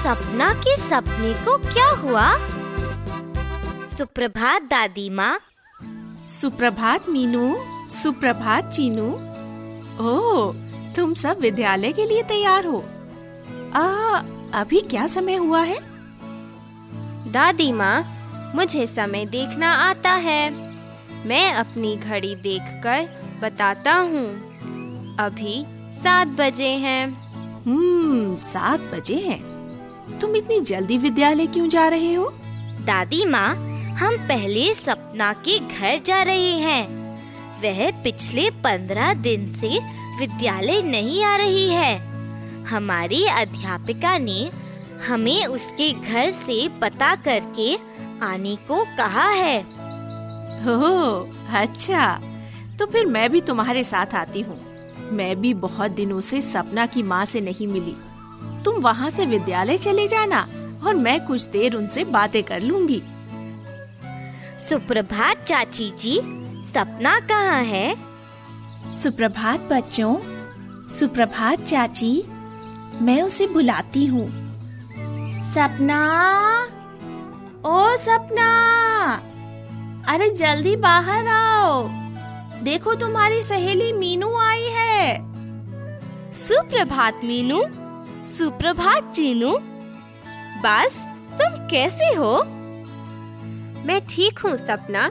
सपना के सपने को क्या हुआ? सुप्रभात दादी माँ। सुप्रभात मीनू, सुप्रभात चीनू। ओह, तुम सब विद्यालय के लिए तैयार हो? अभी क्या समय हुआ है? दादी माँ, मुझे समय देखना आता है। मैं अपनी घड़ी देखकर बताता हूँ। अभी 7 बजे हैं। 7 बजे हैं। तुम इतनी जल्दी विद्यालय क्यों जा रहे हो? दादी माँ, हम पहले सपना के घर जा रहे हैं। वह पिछले 15 दिन से विद्यालय नहीं आ रही है। हमारी अध्यापिका ने हमें उसके घर से पता करके आने को कहा है। ओह, अच्छा, तो फिर मैं भी तुम्हारे साथ आती हूँ। मैं भी बहुत दिनों से सपना की माँ से नहीं मिली। तुम वहाँ से विद्यालय चले जाना और मैं कुछ देर उनसे बातें कर लूंगी। सुप्रभात चाची जी, सपना कहाँ है? सुप्रभात बच्चों, सुप्रभात चाची। मैं उसे बुलाती हूँ। सपना, ओ सपना, अरे जल्दी बाहर आओ। देखो तुम्हारी सहेली मीनू आई है। सुप्रभात मीनू, सुप्रभात चीनू। बस, तुम कैसे हो? मैं ठीक हूँ सपना।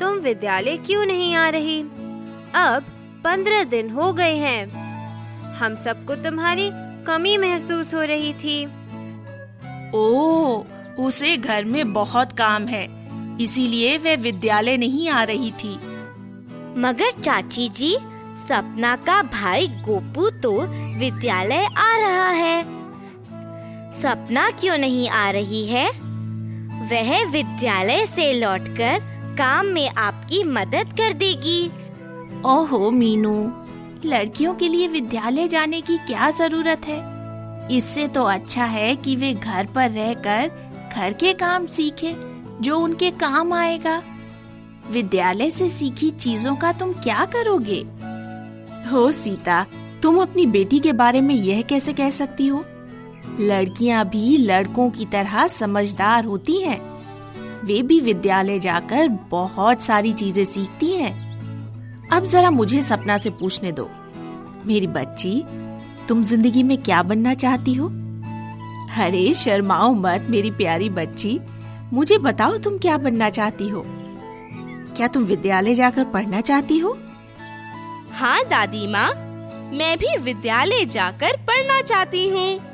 तुम विद्यालय क्यों नहीं आ रही? अब 15 दिन हो गए हैं। हम सबको तुम्हारी कमी महसूस हो रही थी। ओह, उसे घर में बहुत काम है, इसीलिए वह विद्यालय नहीं आ रही थी। मगर चाची जी, सपना का भाई गोपू तो विद्यालय आ रहा है। सपना क्यों नहीं आ रही है? वह विद्यालय से लौटकर काम में आपकी मदद कर देगी। ओहो मीनू, लड़कियों के लिए विद्यालय जाने की क्या जरूरत है? इससे तो अच्छा है कि वे घर पर रहकर घर के काम सीखे जो उनके काम आएगा। विद्यालय से सीखी चीजों का तुम क्या करोगे? हो सीता, तुम अपनी बेटी के बारे में यह कैसे कह सकती हो? लड़कियां भी लड़कों की तरह समझदार होती हैं। वे भी विद्यालय जाकर बहुत सारी चीजें सीखती हैं। अब जरा मुझे सपना से पूछने दो। मेरी बच्ची, तुम जिंदगी में क्या बनना चाहती हो? अरे शर्माओ मत मेरी प्यारी बच्ची, मुझे बताओ तुम क्या बनना चाहती हो? क्या तुम विद्यालय जाकर पढ़ना चाहती हो? हाँ दादी माँ, मैं भी विद्यालय जाकर पढ़ना चाहती हूँ।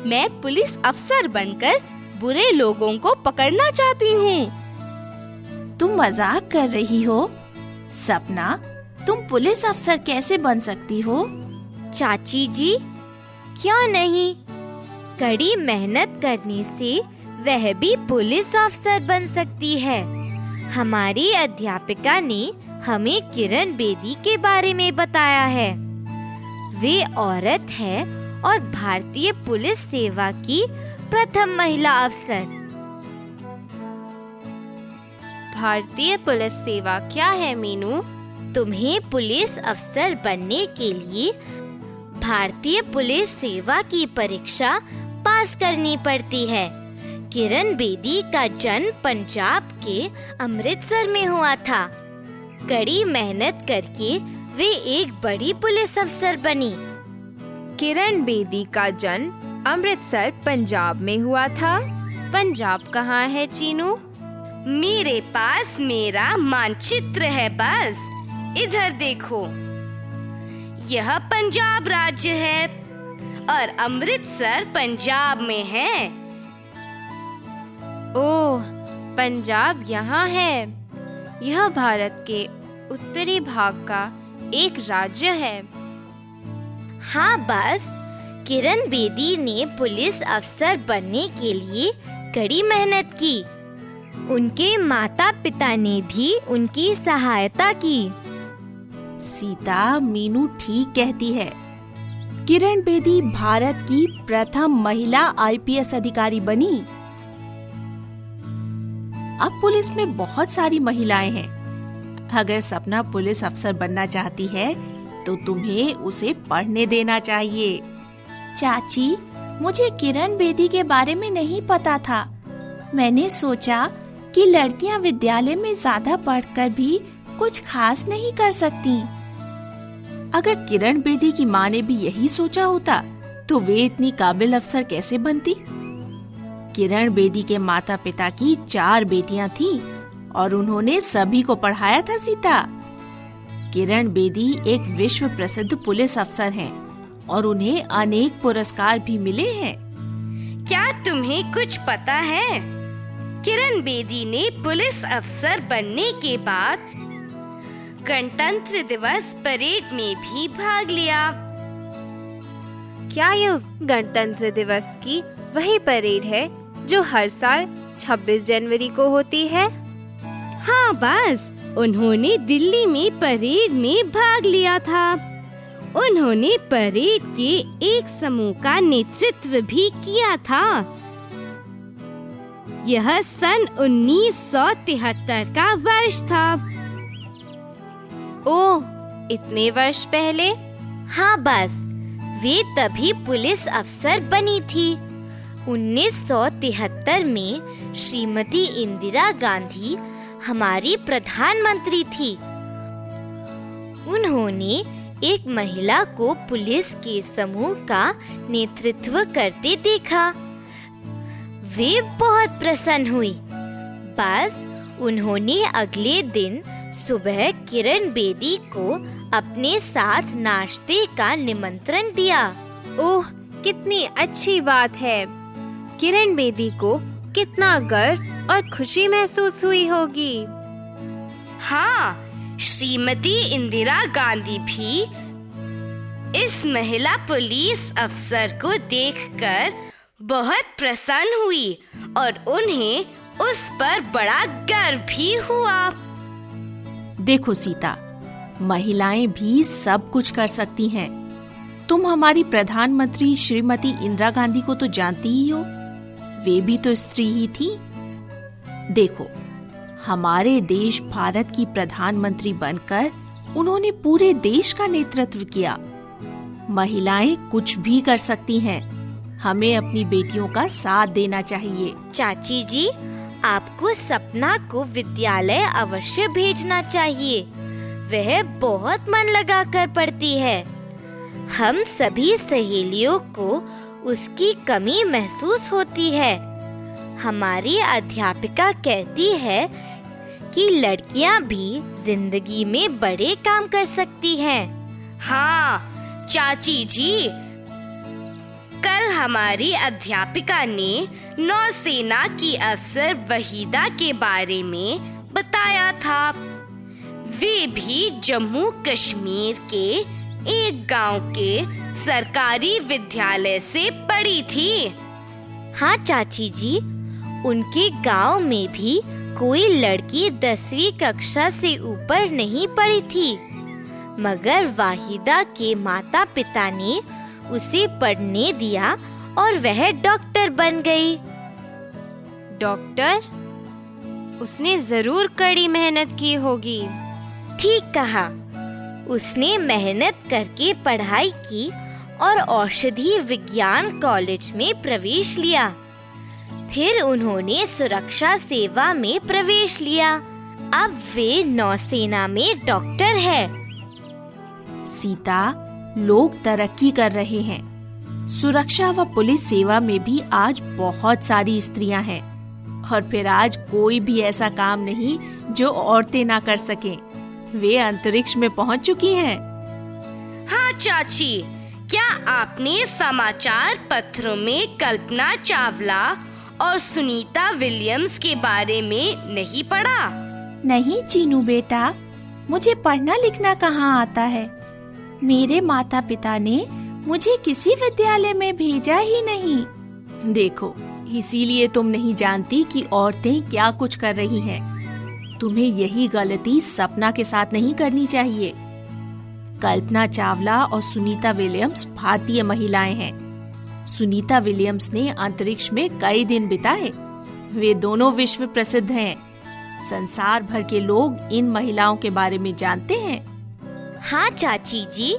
मैं पुलिस अफसर बनकर बुरे लोगों को पकड़ना चाहती हूँ। तुम मजाक कर रही हो? सपना, तुम पुलिस अफसर कैसे बन सकती हो? चाची जी, क्यों नहीं? कड़ी मेहनत करने से वह भी पुलिस अफसर बन सकती है। हमारी अध्यापिका ने हमें किरण बेदी के बारे में बताया है। वे औरत है और भारतीय पुलिस सेवा की प्रथम महिला अफसर। भारतीय पुलिस सेवा क्या है मीनू? तुम्हें पुलिस अफसर बनने के लिए भारतीय पुलिस सेवा की परीक्षा पास करनी पड़ती है। किरण बेदी का जन्म पंजाब के अमृतसर में हुआ था। कड़ी मेहनत करके वे एक बड़ी पुलिस अफसर बनी। किरण बेदी का जन्म अमृतसर पंजाब में हुआ था। पंजाब कहाँ है चीनू? मेरे पास मेरा मानचित्र है, बस इधर देखो। यह पंजाब राज्य है और अमृतसर पंजाब में है। ओह, पंजाब यहाँ है। यह भारत के उत्तरी भाग का एक राज्य है। हाँ, बस किरण बेदी ने पुलिस अफसर बनने के लिए कड़ी मेहनत की। उनके माता पिता ने भी उनकी सहायता की। सीता, मीनू ठीक कहती है। किरण बेदी भारत की प्रथम महिला IPS अधिकारी बनी। अब पुलिस में बहुत सारी महिलाएं हैं। अगर सपना पुलिस अफसर बनना चाहती है तो तुम्हें उसे पढ़ने देना चाहिए। चाची, मुझे किरण बेदी के बारे में नहीं पता था। मैंने सोचा कि लड़कियां विद्यालय में ज्यादा पढ़कर भी कुछ खास नहीं कर सकती। अगर किरण बेदी की माँ ने भी यही सोचा होता तो वे इतनी काबिल अफसर कैसे बनती? किरण बेदी के माता पिता की 4 बेटियां थीं और उन्होंने सभी को पढ़ाया था सीता। किरण बेदी एक विश्व प्रसिद्ध पुलिस अफसर हैं और उन्हें अनेक पुरस्कार भी मिले हैं। क्या तुम्हें कुछ पता है? किरण बेदी ने पुलिस अफसर बनने के बाद गणतंत्र दिवस परेड में भी भाग लिया। क्या यह गणतंत्र दिवस की वही परेड है जो हर साल 26 जनवरी को होती है? हाँ बस, उन्होंने दिल्ली में परेड में भाग लिया था। उन्होंने परेड के एक समूह का नेतृत्व भी किया था। यह सन 1973 का वर्ष था। ओह, इतने वर्ष पहले? हाँ बस, वे तभी पुलिस अफसर बनी थी। 1973 में श्रीमती इंदिरा गांधी हमारी प्रधानमंत्री थी। उन्होंने एक महिला को पुलिस के समूह का नेतृत्व करते देखा। वे बहुत प्रसन्न हुई। बस उन्होंने अगले दिन सुबह किरण बेदी को अपने साथ नाश्ते का निमंत्रण दिया। ओह, कितनी अच्छी बात है। किरण बेदी को कितना गर्व और खुशी महसूस हुई होगी। हाँ, श्रीमती इंदिरा गांधी भी इस महिला पुलिस अफसर को देखकर बहुत प्रसन्न हुई और उन्हें उस पर बड़ा गर्व भी हुआ। देखो सीता, महिलाएं भी सब कुछ कर सकती हैं। तुम हमारी प्रधानमंत्री श्रीमती इंदिरा गांधी को तो जानती ही हो, वे भी तो स्त्री ही थी। देखो, हमारे देश भारत की प्रधानमंत्री बनकर उन्होंने पूरे देश का नेतृत्व किया। महिलाएं कुछ भी कर सकती हैं। हमें अपनी बेटियों का साथ देना चाहिए। चाची जी, आपको सपना को विद्यालय अवश्य भेजना चाहिए। वह बहुत मन लगाकर पढ़ती है। हम सभी सहेलियों को उसकी कमी महसूस होती है। हमारी अध्यापिका कहती है कि लड़कियां भी जिंदगी में बड़े काम कर सकती हैं। हाँ चाची जी, कल हमारी अध्यापिका ने नौसेना की अफसर वहीदा के बारे में बताया था। वे भी जम्मू कश्मीर के एक गांव के सरकारी विद्यालय से पढ़ी थी। हाँ चाची जी, उनके गांव में भी कोई लड़की 10वीं कक्षा से ऊपर नहीं पढ़ी थी, मगर वाहिदा के माता पिता ने उसे पढ़ने दिया और वह डॉक्टर बन गई। डॉक्टर? उसने जरूर कड़ी मेहनत की होगी। ठीक कहा। उसने मेहनत करके पढ़ाई की और औषधि विज्ञान कॉलेज में प्रवेश लिया। फिर उन्होंने सुरक्षा सेवा में प्रवेश लिया। अब वे नौसेना में डॉक्टर है। सीता, लोग तरक्की कर रहे हैं। सुरक्षा व पुलिस सेवा में भी आज बहुत सारी स्त्रियां हैं। और फिर आज कोई भी ऐसा काम नहीं जो औरतें ना कर सकें। वे अंतरिक्ष में पहुंच चुकी हैं। हाँ चाची, क्या आपने समाचार पत्रों में कल्पना चावला और सुनीता विलियम्स के बारे में नहीं पढ़ा? नहीं चीनू बेटा, मुझे पढ़ना लिखना कहाँ आता है। मेरे माता पिता ने मुझे किसी विद्यालय में भेजा ही नहीं। देखो, इसीलिए तुम नहीं जानती कि औरतें क्या कुछ कर रही हैं। तुम्हें यही गलती सपना के साथ नहीं करनी चाहिए। कल्पना चावला और सुनीता विलियम्स भारतीय महिलाएं हैं। सुनीता विलियम्स ने अंतरिक्ष में कई दिन बिताए। वे दोनों विश्व प्रसिद्ध हैं। संसार भर के लोग इन महिलाओं के बारे में जानते हैं। हाँ चाची जी,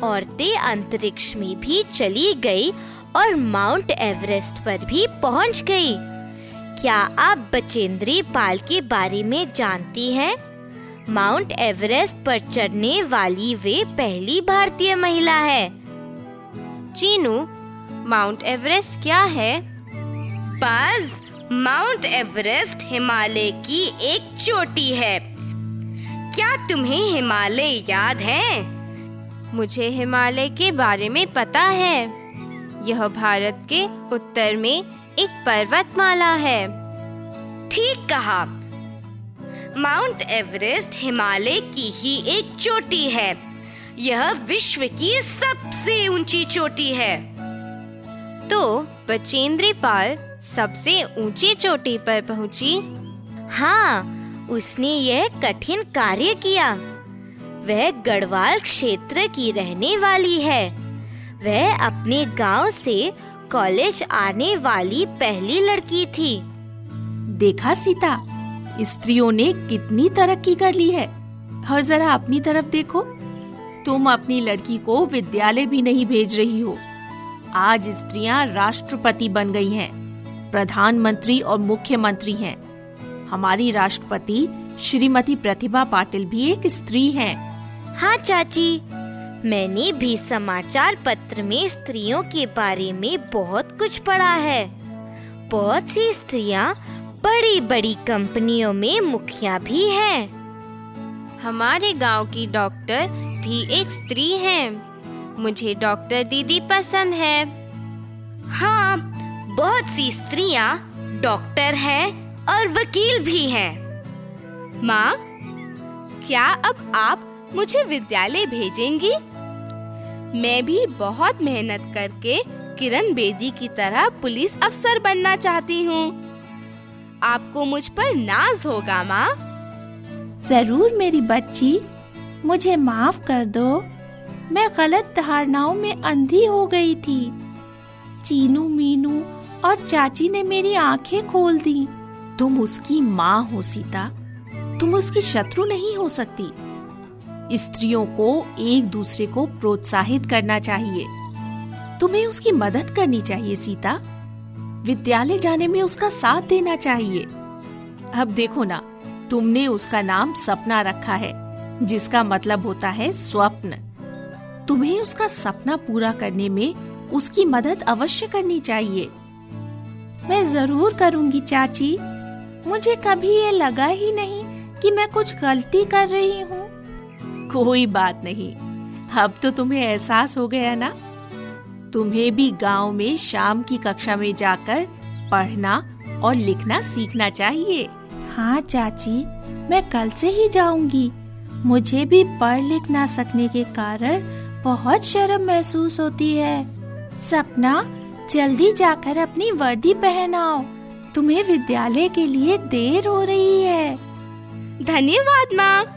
औरतें अंतरिक्ष में भी चली गई और माउंट एवरेस्ट पर भी पहुंच गई। क्या आप बचेंद्री पाल के बारे में जानती हैं? माउंट एवरेस्ट पर चढ़ने वाली वे पहली भारतीय महिला है। चीनू, माउंट एवरेस्ट क्या है? बाज, माउंट एवरेस्ट हिमालय की एक चोटी है। क्या तुम्हें हिमालय याद है? मुझे हिमालय के बारे में पता है। यह भारत के उत्तर में एक पर्वतमाला है। ठीक कहा। माउंट एवरेस्ट हिमालय की ही एक चोटी है। यह विश्व की सबसे ऊंची चोटी है। तो बचेंद्री पाल सबसे ऊंची चोटी पर पहुंची? हाँ, उसने यह कठिन कार्य किया। वह गढ़वाल क्षेत्र की रहने वाली है। वह अपने गांव से कॉलेज आने वाली पहली लड़की थी। देखा सीता, स्त्रियों ने कितनी तरक्की कर ली है। और जरा अपनी तरफ देखो, तुम अपनी लड़की को विद्यालय भी नहीं भेज रही हो। आज स्त्रियां राष्ट्रपति बन गई हैं, प्रधानमंत्री और मुख्यमंत्री हैं। हमारी राष्ट्रपति श्रीमती प्रतिभा पाटिल भी एक स्त्री हैं। हाँ चाची, मैंने भी समाचार पत्र में स्त्रियों के बारे में बहुत कुछ पढ़ा है। बहुत सी स्त्रियां बड़ी बड़ी कंपनियों में मुखिया भी हैं। हमारे गांव की डॉक्टर भी एक स्त्री हैं। मुझे डॉक्टर दीदी पसंद है। हाँ, बहुत सी स्त्रियां डॉक्टर हैं और वकील भी हैं। माँ, क्या अब आप मुझे विद्यालय भेजेंगी? मैं भी बहुत मेहनत करके किरण बेदी की तरह पुलिस अफसर बनना चाहती हूँ। आपको मुझ पर नाज होगा माँ। जरूर मेरी बच्ची, मुझे माफ कर दो। मैं गलत धारणाओं में अंधी हो गई थी। चीनू, मीनू और चाची ने मेरी आंखें खोल दी। तुम उसकी माँ हो सीता, तुम उसकी शत्रु नहीं हो सकती। स्त्रियों को एक दूसरे को प्रोत्साहित करना चाहिए। तुम्हें उसकी मदद करनी चाहिए सीता। विद्यालय जाने में उसका साथ देना चाहिए। अब देखो ना, तुमने उसका नाम सपना रखा है, जिसका मतलब होता है स्वप्न। तुम्हें उसका सपना पूरा करने में उसकी मदद अवश्य करनी चाहिए। मैं जरूर करूंगी चाची। मुझे कभी ये लगा ही नहीं कि मैं कुछ गलती कर रही हूँ। कोई बात नहीं, अब तो तुम्हें एहसास हो गया ना। तुम्हें भी गांव में शाम की कक्षा में जाकर पढ़ना और लिखना सीखना चाहिए। हाँ चाची, मैं कल से ही जाऊंगी। मुझे भी पढ़ लिख ना सकने के कारण बहुत शर्म महसूस होती है। सपना, जल्दी जाकर अपनी वर्दी पहनाओ। तुम्हें विद्यालय के लिए देर हो रही है। धन्यवाद माँ,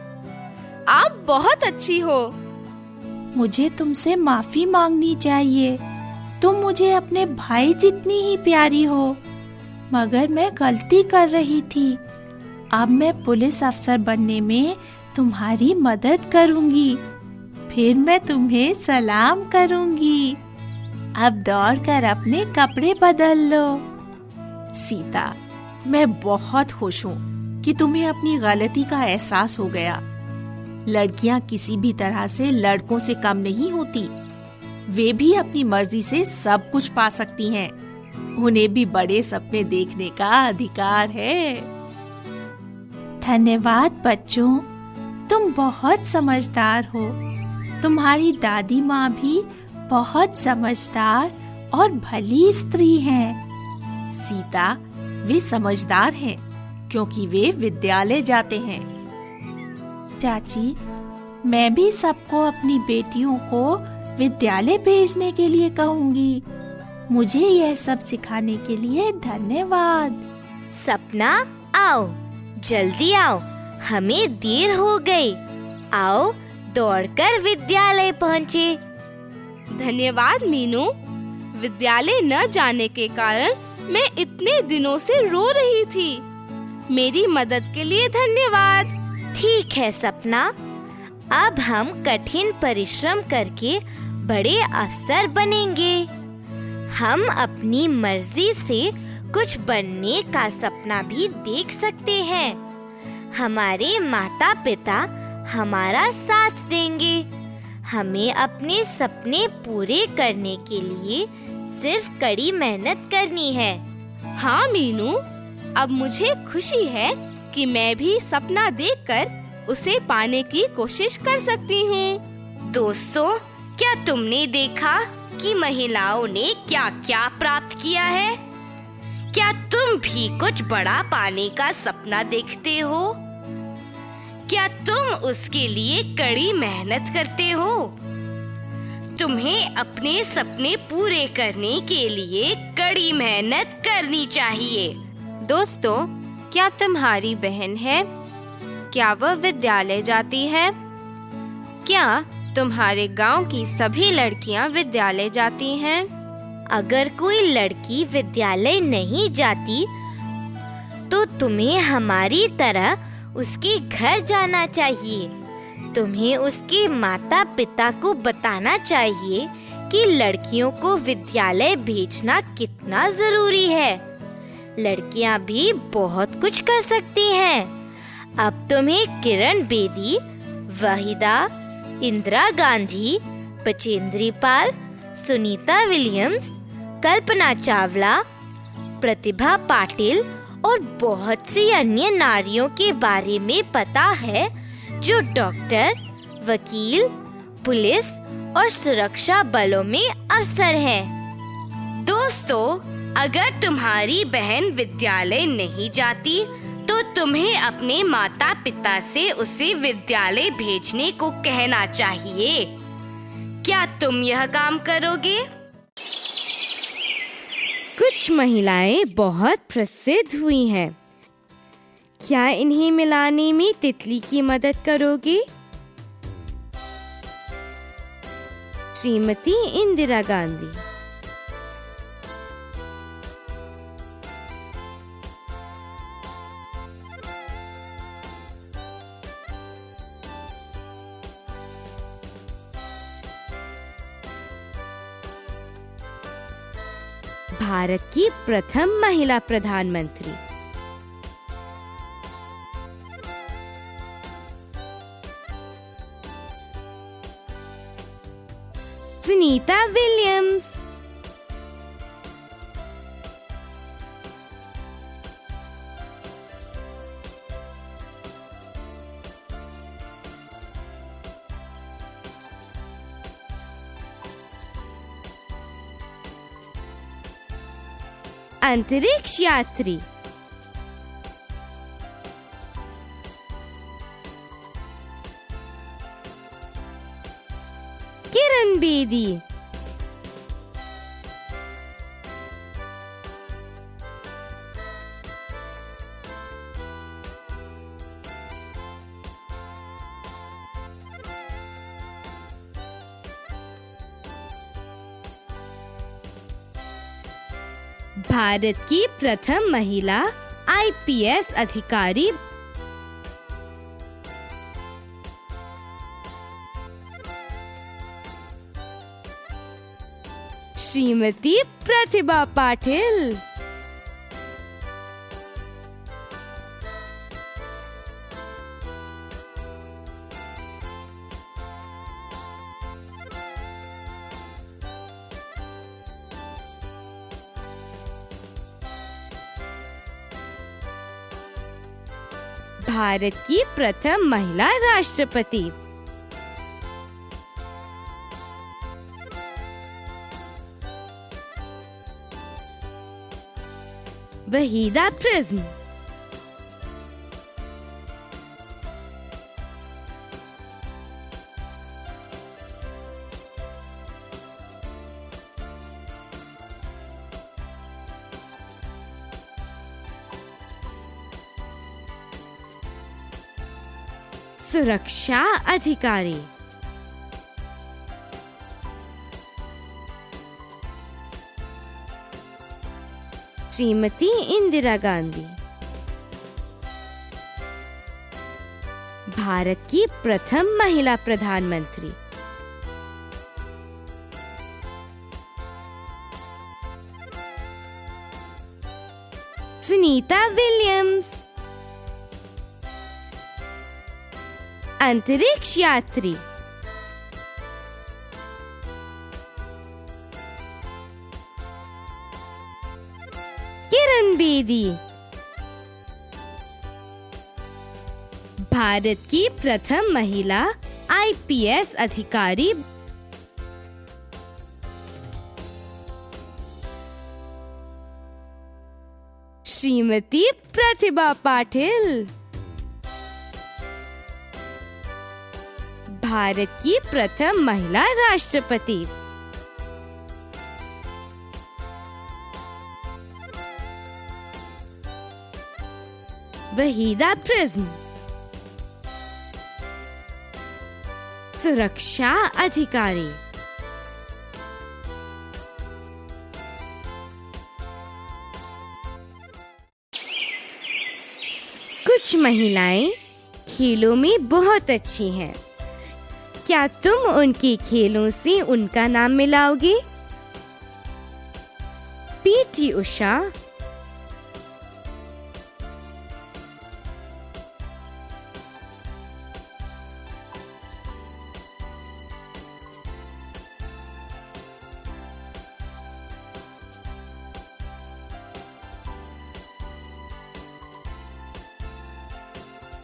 आप बहुत अच्छी हो। मुझे तुमसे माफी मांगनी चाहिए। तुम मुझे अपने भाई जितनी ही प्यारी हो, मगर मैं गलती कर रही थी। अब मैं पुलिस अफसर बनने में तुम्हारी मदद करूंगी। फिर मैं तुम्हें सलाम करूंगी। अब दौड़कर अपने कपड़े बदल लो। सीता, मैं बहुत खुश हूँ कि तुम्हें अपनी गलती का एहसास हो गया। लड़कियाँ किसी भी तरह से लड़कों से कम नहीं होती। वे भी अपनी मर्जी से सब कुछ पा सकती हैं। उन्हें भी बड़े सपने देखने का अधिकार है। धन्यवाद बच्चों, तुम बहुत समझदार हो। तुम्हारी दादी माँ भी बहुत समझदार और भली स्त्री हैं। सीता, वे समझदार हैं क्योंकि वे विद्यालय जाते हैं। चाची, मैं भी सबको अपनी बेटियों को विद्यालय भेजने के लिए कहूँगी। मुझे यह सब सिखाने के लिए धन्यवाद। सपना, आओ, जल्दी आओ, हमें देर हो गई। आओ, दौड़कर विद्यालय पहुँचे। धन्यवाद मीनू। विद्यालय न जाने के कारण मैं इतने दिनों से रो रही थी। मेरी मदद के लिए धन्यवाद। ठीक है सपना, अब हम कठिन परिश्रम करके बड़े अफसर बनेंगे। हम अपनी मर्जी से कुछ बनने का सपना भी देख सकते हैं। हमारे माता पिता हमारा साथ देंगे। हमें अपने सपने पूरे करने के लिए सिर्फ कड़ी मेहनत करनी है। हाँ मीनू, अब मुझे खुशी है कि मैं भी सपना देखकर उसे पाने की कोशिश कर सकती हूँ। दोस्तों, क्या तुमने देखा कि महिलाओं ने क्या-क्या प्राप्त किया है? क्या तुम भी कुछ बड़ा पाने का सपना देखते हो? क्या तुम उसके लिए कड़ी मेहनत करते हो? तुम्हें अपने सपने पूरे करने के लिए कड़ी मेहनत करनी चाहिए। दोस्तों, क्या तुम्हारी बहन है? क्या वह विद्यालय जाती है? क्या तुम्हारे गांव की सभी लड़कियां विद्यालय जाती हैं? अगर कोई लड़की विद्यालय नहीं जाती, तो तुम्हें हमारी तरह उसके घर जाना चाहिए। तुम्हें उसके माता पिता को बताना चाहिए कि लड़कियों को विद्यालय भेजना कितना जरूरी है। लड़कियां भी बहुत कुछ कर सकती हैं। अब तुम्हें किरण बेदी, वहीदा, इंदिरा गांधी, बचेंद्री पाल, सुनीता विलियम्स, कल्पना चावला, प्रतिभा पाटिल और बहुत सी अन्य नारियों के बारे में पता है जो डॉक्टर, वकील, पुलिस और सुरक्षा बलों में अफसर हैं। दोस्तों, अगर तुम्हारी बहन विद्यालय नहीं जाती, तो तुम्हें अपने माता पिता से उसे विद्यालय भेजने को कहना चाहिए। क्या तुम यह काम करोगे? कुछ महिलाएं बहुत प्रसिद्ध हुई हैं। क्या इन्हें मिलाने में तितली की मदद करोगे? श्रीमती इंदिरा गांधी, भारत की प्रथम महिला प्रधानमंत्री। सुनीता विलियम्स, अंतरिक्ष यात्री। किरण बेदी, भारत की प्रथम महिला आईपीएस अधिकारी श्रीमती प्रतिभा पाटिल। भारत की प्रथम महिला राष्ट्रपति वहीदा प्रिज्म। सुरक्षा अधिकारी श्रीमती इंदिरा गांधी। भारत की प्रथम महिला प्रधानमंत्री सुनीता विलियम्स। अंतरिक्ष यात्री किरण बेदी। भारत की प्रथम महिला IPS अधिकारी श्रीमती प्रतिभा पाटिल। भारत की प्रथम महिला राष्ट्रपति वहीदा प्रिज्म। सुरक्षा अधिकारी कुछ महिलाएं खेलों में बहुत अच्छी हैं। क्या तुम उनके खेलों से उनका नाम मिलाओगे? PT Usha,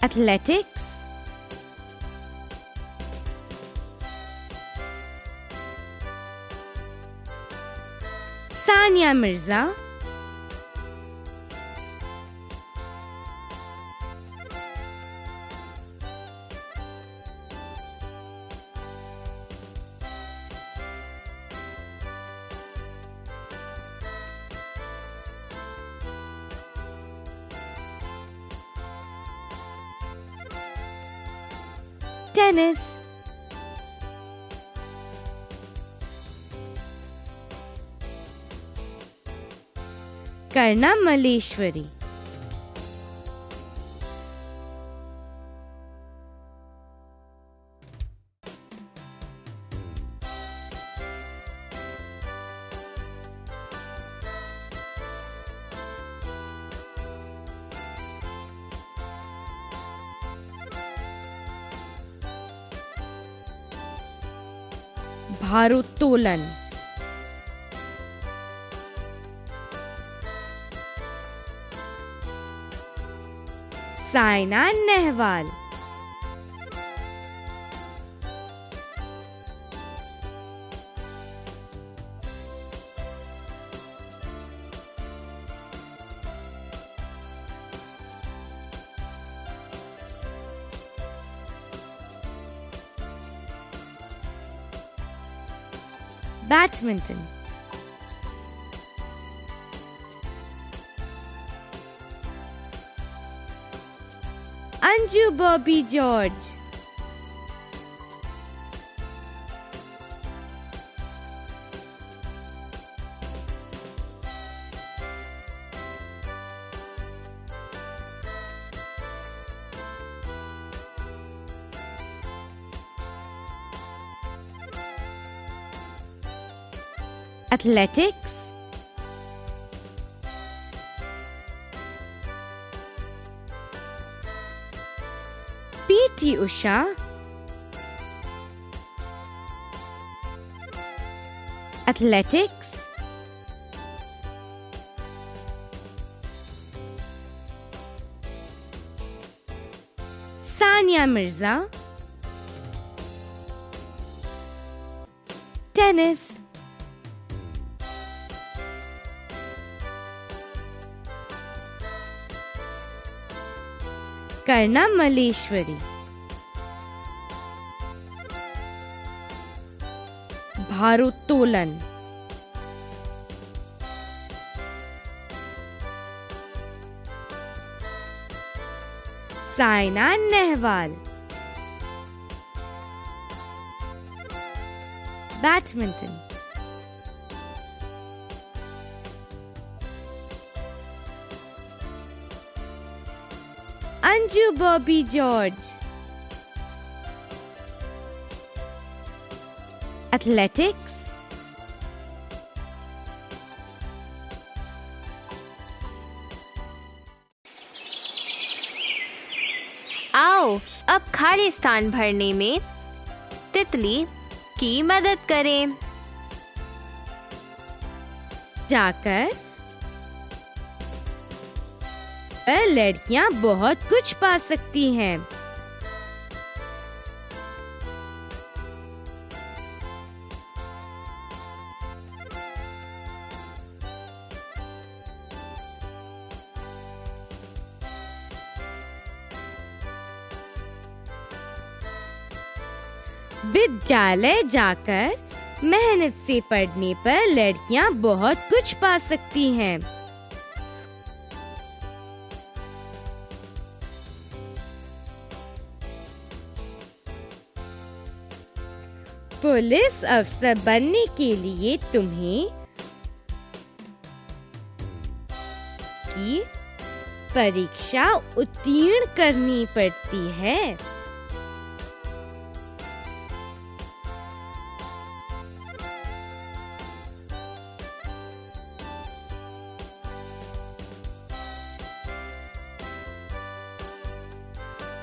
athletics, Sania Mirza, tennis, करना मलेश्वरी, भारोत्तोलन, Saina Nehwal, badminton, Anju Bobby George, athletics, PT Usha, athletics, Sania Mirza, tennis, करना मलेश्वरी, भारोत्तोलन, Saina Nehwal, badminton, Anju Bobby George, athletics, आओ अब खाली स्थान भरने में तितली की मदद करें। जाकर लड़कियां बहुत कुछ पा सकती हैं। विद्यालय जाकर मेहनत से पढ़ने पर लड़कियां बहुत कुछ पा सकती हैं। पुलिस अफसर बनने के लिए तुम्हें की परीक्षा उत्तीर्ण करनी पड़ती है।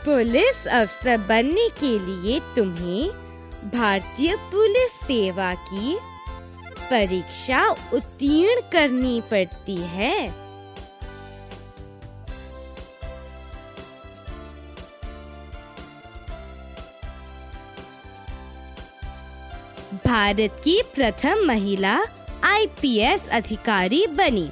पुलिस अफसर बनने के लिए तुम्हें भारतीय पुलिस सेवा की परीक्षा उत्तीर्ण करनी पड़ती है। भारत की प्रथम महिला आईपीएस अधिकारी बनी।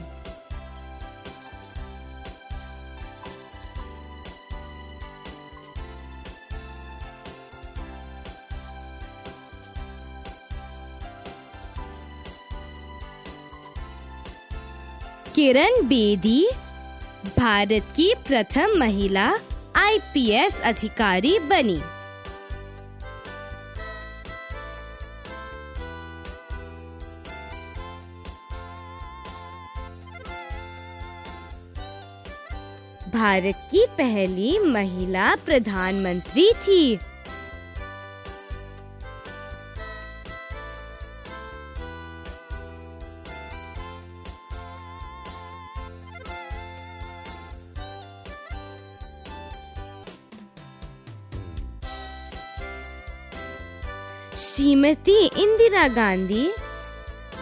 किरण बेदी भारत की प्रथम महिला आईपीएस अधिकारी बनी। भारत की पहली महिला प्रधानमंत्री थी। श्रीमती इंदिरा गांधी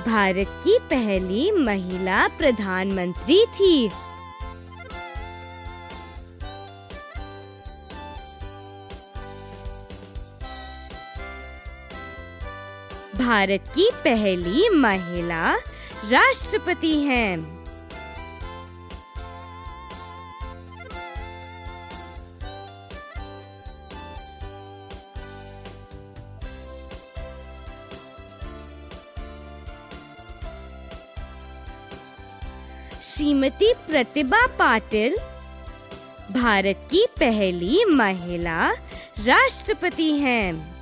भारत की पहली महिला प्रधानमंत्री थी। भारत की पहली महिला राष्ट्रपति हैं। श्रीमती प्रतिभा पाटिल भारत की पहली महिला राष्ट्रपति हैं।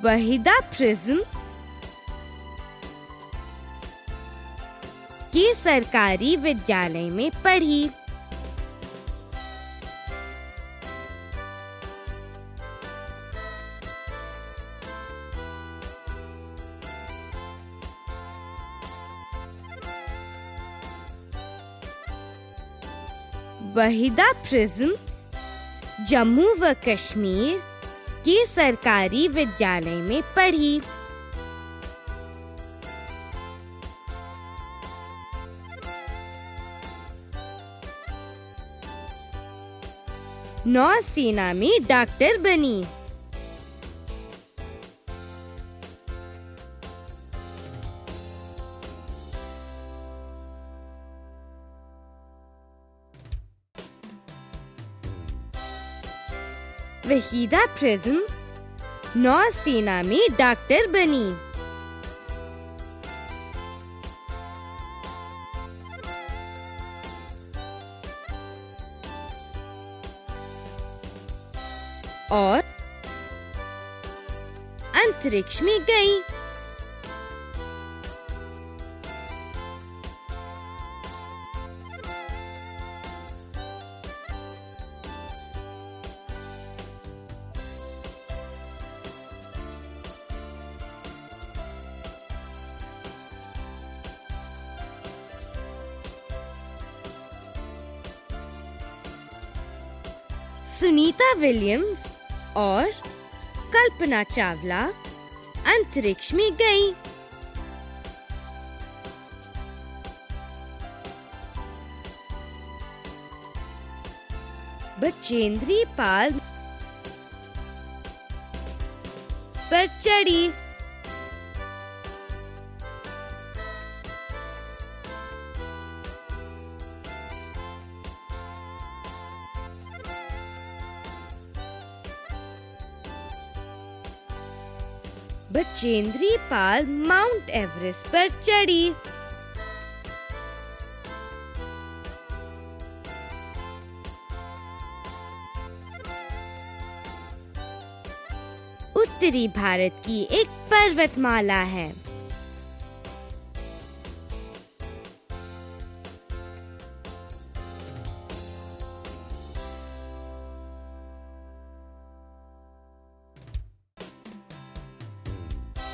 वहीदा प्रिज्म की सरकारी विद्यालय में पढ़ी। वहीदा प्रिज्म जम्मू व कश्मीर की सरकारी विद्यालय में पढ़ी। नौसेना में डॉक्टर बनी। वहीदा प्रिज्म नौसेना में डॉक्टर बनी। और अंतरिक्ष में गई। सुनीता विलियम्स और कल्पना चावला अंतरिक्ष में गईं। बचेंद्री पाल पर चढ़ी। बचेंद्री पाल माउंट एवरेस्ट पर चढ़ी। उत्तरी भारत की एक पर्वतमाला है।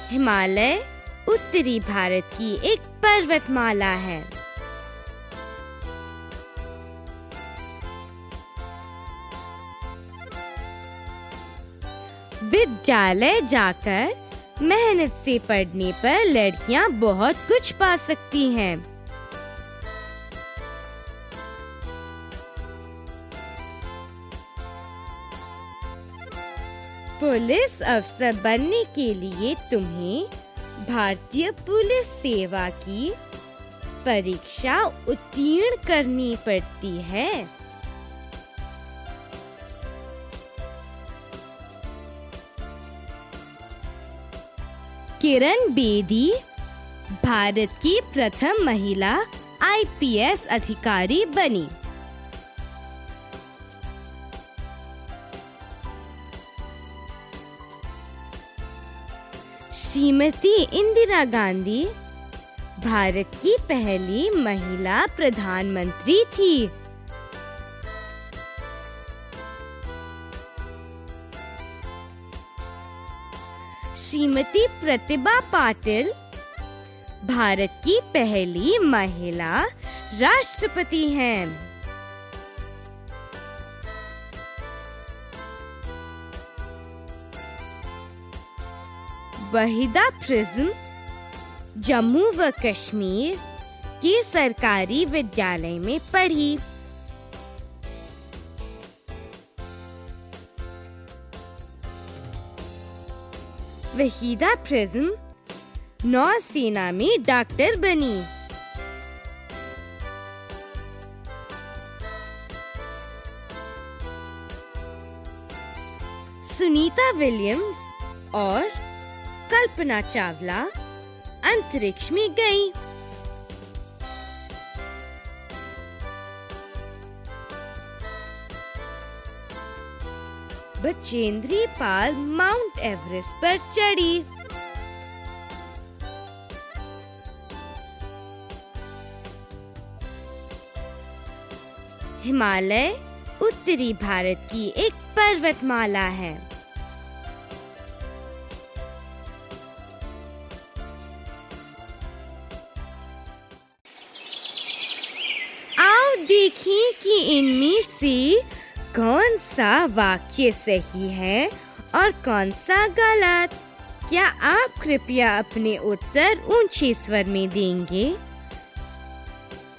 हिमालय उत्तरी भारत की एक पर्वतमाला है। विद्यालय जाकर मेहनत से पढ़ने पर लड़कियां बहुत कुछ पा सकती हैं। पुलिस अफसर बनने के लिए तुम्हें भारतीय पुलिस सेवा की परीक्षा उत्तीर्ण करनी पड़ती है। किरण बेदी भारत की प्रथम महिला आईपीएस अधिकारी बनी। श्रीमती इंदिरा गांधी भारत की पहली महिला प्रधानमंत्री थी। श्रीमती प्रतिभा पाटिल भारत की पहली महिला राष्ट्रपति हैं। वहीदा प्रिज्म जम्मू व कश्मीर के सरकारी विद्यालय में पढ़ी। वहीदा प्रिज्म नौसेना में डॉक्टर बनी। सुनीता विलियम्स और कल्पना चावला अंतरिक्ष में गईं। बचेंद्री पाल माउंट एवरेस्ट पर चढ़ी। हिमालय उत्तरी भारत की एक पर्वतमाला है। आओ देखें कि इनमें से कौन सा वाक्य सही है और कौन सा गलत। क्या आप कृपया अपने उत्तर ऊंचे स्वर में देंगे?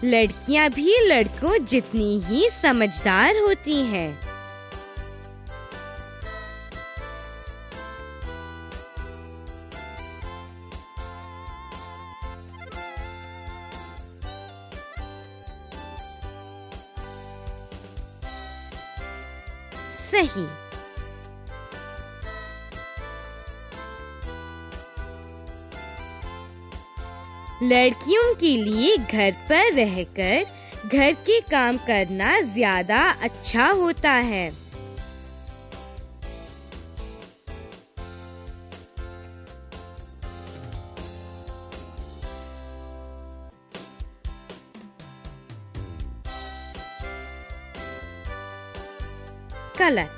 लड़कियां भी लड़कों जितनी ही समझदार होती हैं। सही। लड़कियों के लिए घर पर रहकर घर के काम करना ज्यादा अच्छा होता है। गलत।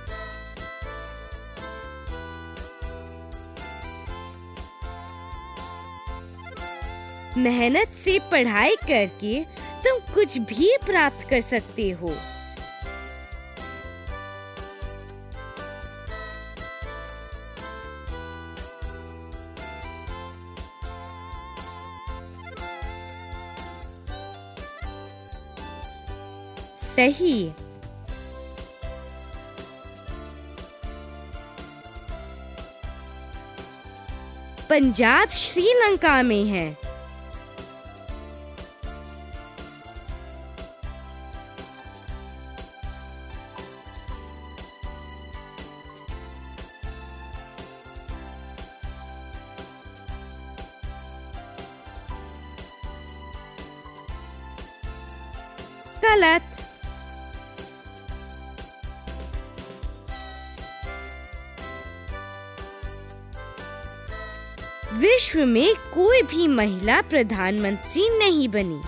मेहनत से पढ़ाई करके तुम कुछ भी प्राप्त कर सकते हो। सही। पंजाब श्रीलंका में है। गलत। विश्व में कोई भी महिला प्रधानमंत्री नहीं बनी।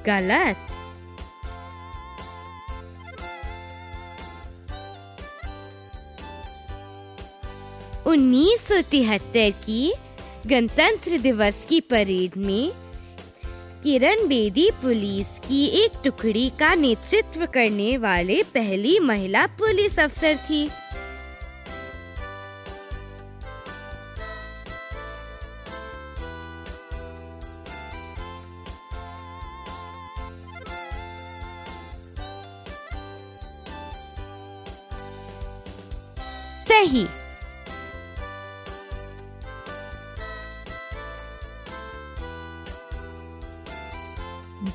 गलत। उन्नीस 1973 की गणतंत्र दिवस की परेड में किरण बेदी पुलिस की एक टुकड़ी का नेतृत्व करने वाले पहली महिला पुलिस अफसर थी। सही।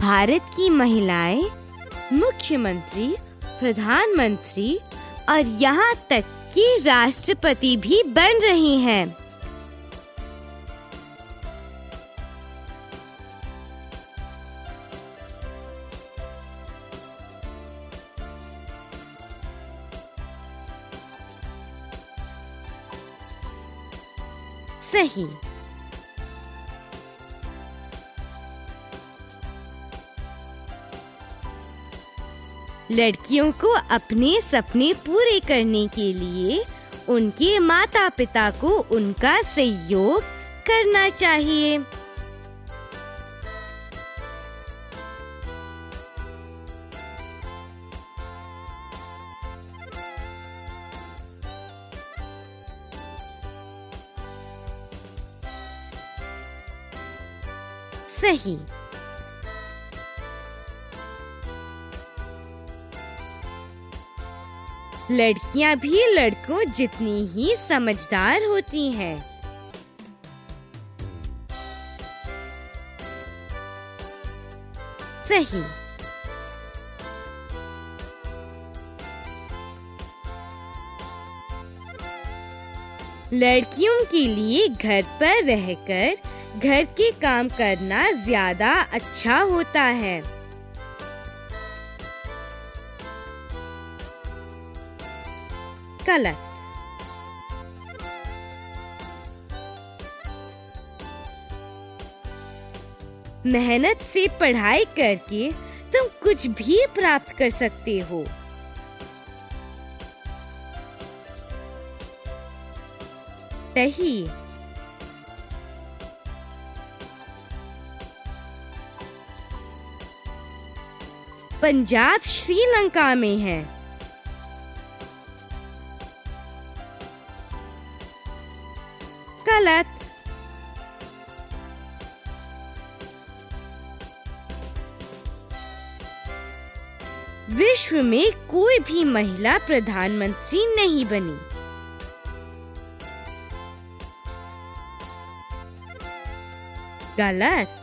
भारत की महिलाएं मुख्यमंत्री, प्रधानमंत्री और यहाँ तक कि राष्ट्रपति भी बन रही हैं। सही। लड़कियों को अपने सपने पूरे करने के लिए उनके माता-पिता को उनका सहयोग करना चाहिए। सही। लड़कियां भी लड़कों जितनी ही समझदार होती हैं। सही। लड़कियों के लिए घर पर रहकर घर के काम करना ज्यादा अच्छा होता है। गलत। मेहनत से पढ़ाई करके तुम कुछ भी प्राप्त कर सकते हो। सही। पंजाब श्रीलंका में है। गलत। विश्व में कोई भी महिला प्रधानमंत्री नहीं बनी। गलत।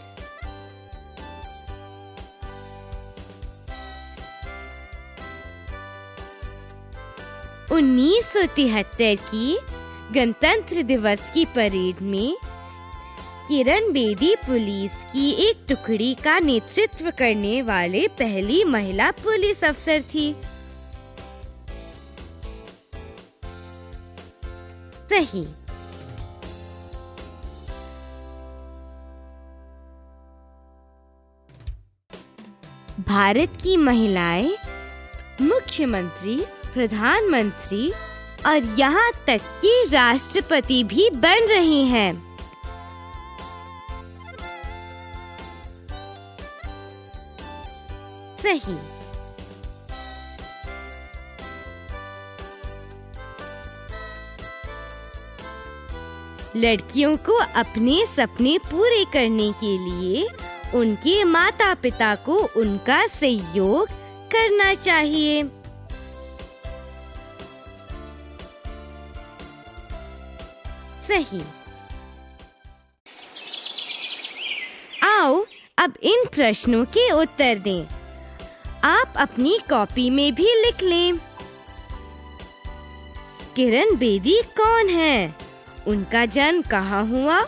उन्नीस 1973 की गणतंत्र दिवस की परेड में किरण बेदी पुलिस की एक टुकड़ी का नेतृत्व करने वाले पहली महिला पुलिस अफसर थी। सही। भारत की महिलाएं मुख्यमंत्री, प्रधानमंत्री और यहाँ तक कि राष्ट्रपति भी बन रही हैं। सही। लड़कियों को अपने सपने पूरे करने के लिए उनके माता-पिता को उनका सहयोग करना चाहिए। सही। आओ अब इन प्रश्नों के उत्तर दें। आप अपनी कॉपी में भी लिख लें। किरण बेदी कौन है? उनका जन्म कहाँ हुआ?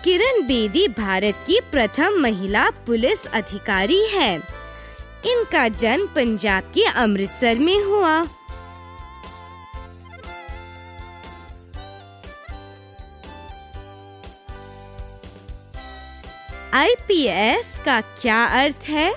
किरण बेदी भारत की प्रथम महिला पुलिस अधिकारी है। इनका जन्म पंजाब के अमृतसर में हुआ। IPS का क्या अर्थ है?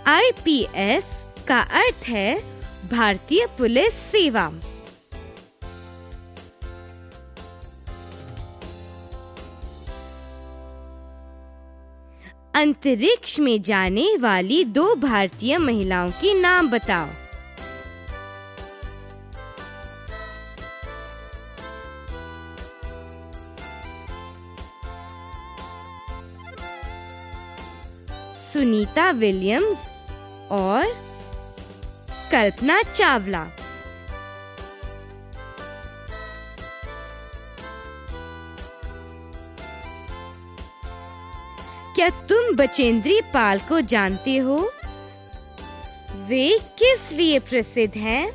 IPS का अर्थ है भारतीय पुलिस सेवा। अंतरिक्ष में जाने वाली 2 भारतीय महिलाओं के नाम बताओ। सुनीता विलियम्स और कल्पना चावला। क्या तुम बचेंद्री पाल को जानते हो? वे किस लिए प्रसिद्ध हैं?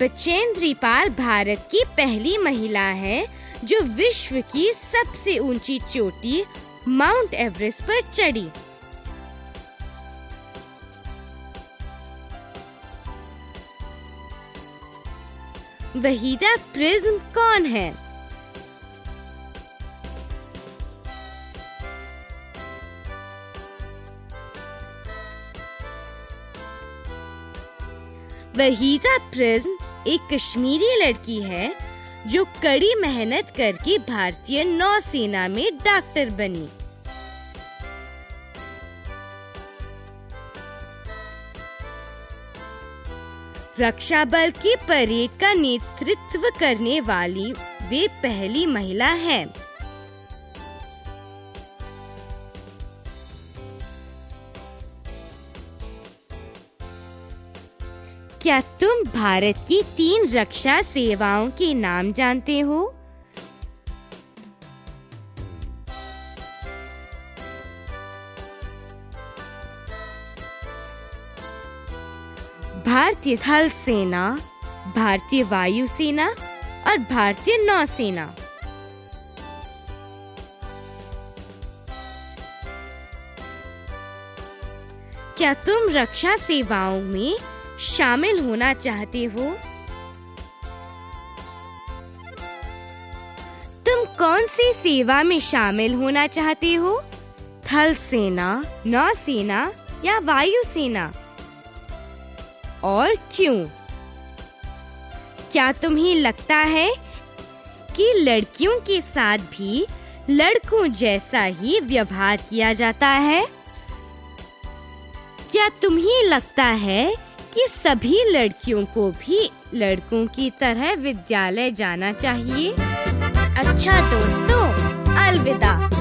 बचेंद्री पाल भारत की पहली महिला है जो विश्व की सबसे ऊंची चोटी माउंट एवरेस्ट पर चढ़ी। वहीदा प्रिज्म कौन है? वहीदा प्रिज्म एक कश्मीरी लड़की है जो कड़ी मेहनत करके भारतीय नौसेना में डॉक्टर बनी। रक्षा बल की परेड का नेतृत्व करने वाली वे पहली महिला हैं। क्या तुम भारत की 3 रक्षा सेवाओं के नाम जानते हो? भारतीय थल सेना, भारतीय वायु सेना और भारतीय नौसेना। क्या तुम रक्षा सेवाओं में शामिल होना चाहते हो? तुम कौन सी सेवा में शामिल होना चाहते हो? थल सेना, नौसेना या वायु सेना? और क्यों? क्या तुम्हें लगता है कि लड़कियों के साथ भी लड़कों जैसा ही व्यवहार किया जाता है? क्या तुम्हें लगता है कि सभी लड़कियों को भी लड़कों की तरह विद्यालय जाना चाहिए? अच्छा दोस्तों, अलविदा।